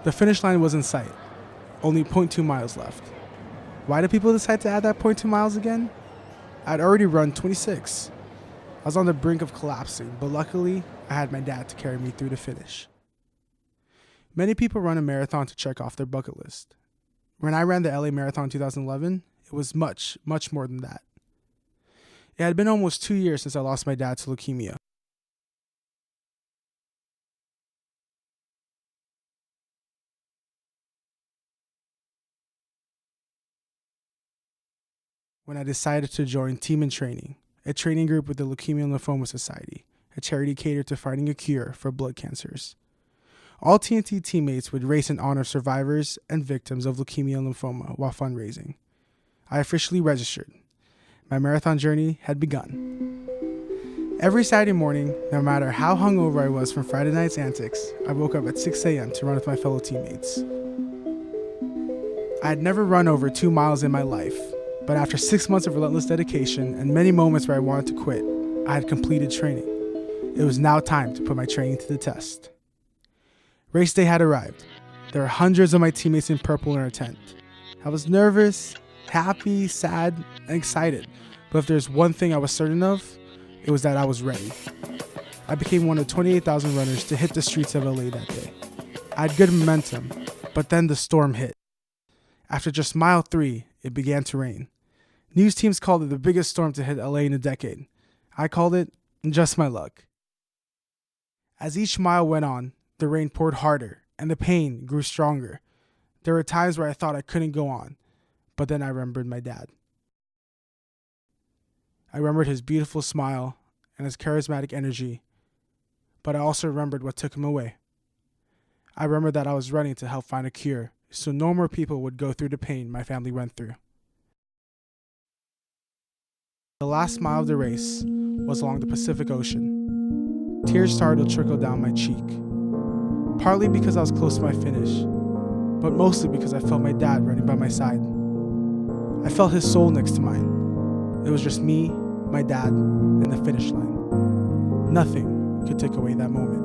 The finish line was in sight, only zero point 0.2 miles left. Why did people decide to add that zero point 0.2 miles again? I'd already run 26. I was on the brink of collapsing, but luckily, I had my dad to carry me through the finish. Many people run a marathon to check off their bucket list. When I ran the LA Marathon in 2011, it was much, much more than that. It had been almost 2 years since I lost my dad to leukemia. When I decided to join Team in Training, a training group with the Leukemia and Lymphoma Society, a charity catered to finding a cure for blood cancers. All TNT teammates would race in honor of survivors and victims of leukemia and lymphoma while fundraising. I officially registered. My marathon journey had begun. Every Saturday morning, no matter how hungover I was from Friday night's antics, I woke up at 6 a.m. to run with my fellow teammates. I had never run over 2 miles in my life, but after 6 months of relentless dedication and many moments where I wanted to quit, I had completed training. It was now time to put my training to the test. Race day had arrived. There were hundreds of my teammates in purple in our tent. I was nervous, happy, sad, and excited, but if there's one thing I was certain of, it was that I was ready. I became one of 28,000 runners to hit the streets of LA that day. I had good momentum, but then the storm hit. After just mile 3, it began to rain. News teams called it the biggest storm to hit LA in a decade. I called it just my luck. As each mile went on, the rain poured harder and the pain grew stronger. There were times where I thought I couldn't go on, but then I remembered my dad. I remembered his beautiful smile and his charismatic energy, but I also remembered what took him away. I remembered that I was running to help find a cure so no more people would go through the pain my family went through. The last mile of the race was along the Pacific Ocean. Tears started to trickle down my cheek, partly because I was close to my finish, but mostly because I felt my dad running by my side. I felt his soul next to mine. It was just me, my dad, and the finish line. Nothing could take away that moment.